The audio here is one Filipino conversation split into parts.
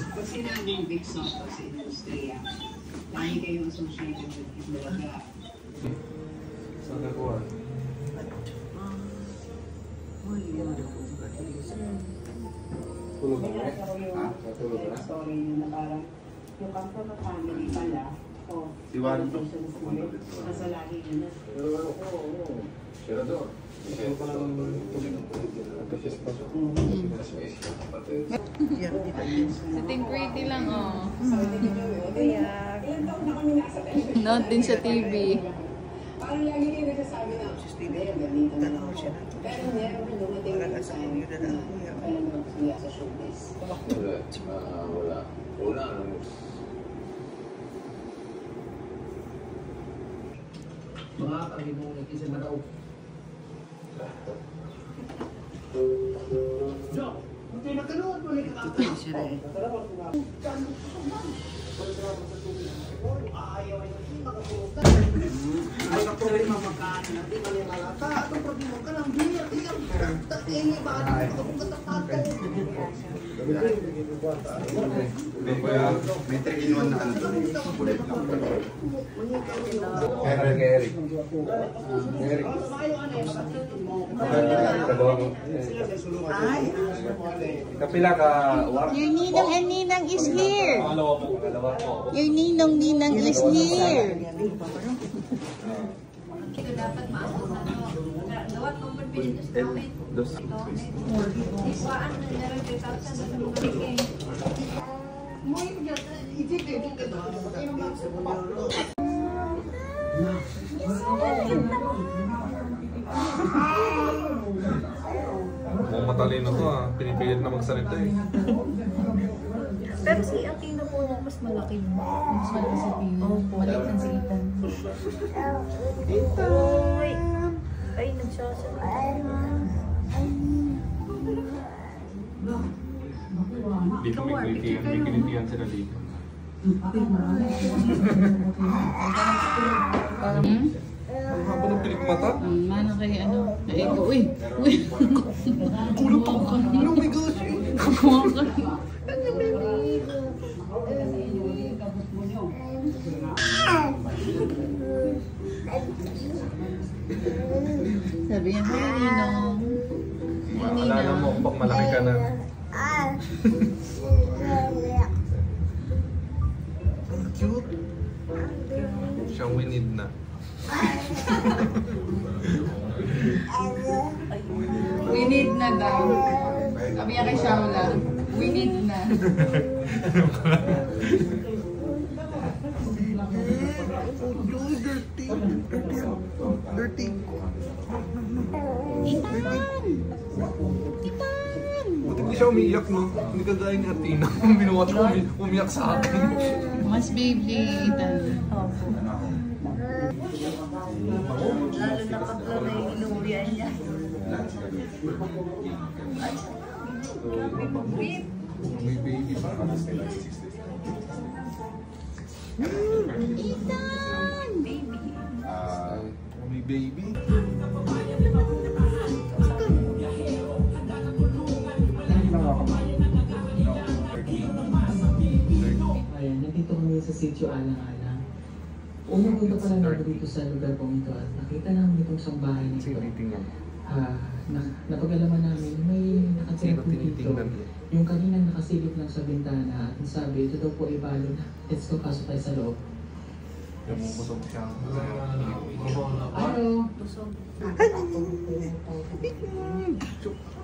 Pag sinabing Big Soto sa industriya, lagi kayong associated with Itbulaga. Saan nakuha? Tulog na eh? Tulog na? Story nyo na parang yung come from a family pala, o nasa lahi nyo na. Oo. Sirador. Siya pa lang nagkasya pa siya. Sa Team Pretty lang, oh. Kaya, nood din sa TV. Parang lagi kayo nagsasabi na, ganito na ako siya. Pero meron ko dumating yung time na alam mo siya sa showbiz. Wala. Wala. Mga Panginoon, isa madaw. Jo, hindi na kanood mo ni kakatayin siya eh. Ayaw ay makapulutan. Ay ka problema magkaan na di ka nilalata. Itong problema ka ng beer. Iyang tatingi ba? Ito kung katapato. May 3-in-1 na ano doon. Bullet lang. Eric. Kapila ka. Your Ninang and Ninang is here. Your Ninang is here. Ito dapat maabot gawat kong pagpili sa gawin. Iswaan na nalang 3,000 sa mga bigay. Mo yung isipin ka na. Mukhang matalino to ah. Pinipilit na magsalita eh. Pero si Aquino po mas malaki mo. Mas malaki sa Pino. Maliit ang si Ethan. Itoy! Ay, nagsasalita. Dito may kinitihan sila dito. Ang haba ng pilikmata? Mana kay ano? Ay, uy! Uy! Ulo pa ka! Oh my gosh! Kukuha ka. Sabi niya, hi Ninong. Maalala mo kung malaki ka na. Ang cute! Siyang winid na. We need na daw. Sabi niya kay Shaula, we need na. Dirty. Buti hindi siya umiiyak, no? Hindi ka gaya ni Athena. Binuwat ko, umiyak sa akin. Mas baby, Ethan. Lalo na pagla na yung inurian niya. May baby pa. Ethan! Baby. May baby. Ayan, nandito kami sa Sitio Alang-Alang. Unang punta pa lang ako dito sa lugar pong ito at nakita namin itong sambahay nito. Napag-alaman namin may nakatira po dito. Yung kaninang nakasilip lang sa bintana at sabi, ito daw po ay balo na. Let's go, pasok tayo sa loob. Yung busog siya. Hello!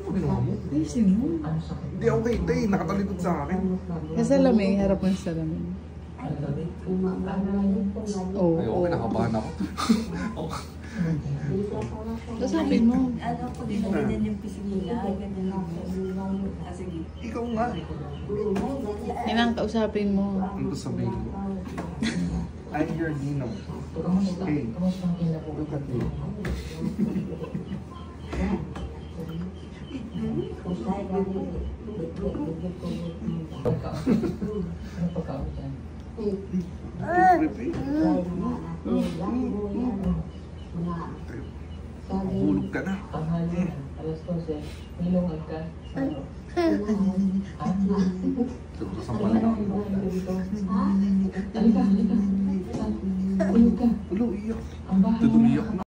Ano ginawa mo? Ayusin mo. Ano sakit? Hindi, okay. Tay, nakatalikod sa akin. Nasa lamig, harap mo sa lamig. Ano sabi? Oo. Ay, okay, nakabahan ako. Kasapin mo. Ano ko din, ganyan yung pising nila. Ganyan yung sige. Ikaw nga. Yan ang kausapin mo. Ano to sabihin mo? I'm your Dino. Kamusta? Hey. Kamusta ang kinabuhi? Look at me. Ano pagkaon dyan? Hulog ka na. Tanghali na, alas 12. May lungag ka. Ano? Sasampalin ako. Halika. Tulog ka. Ulo, iyak. Ang bahay mo Tutumiyak na. na.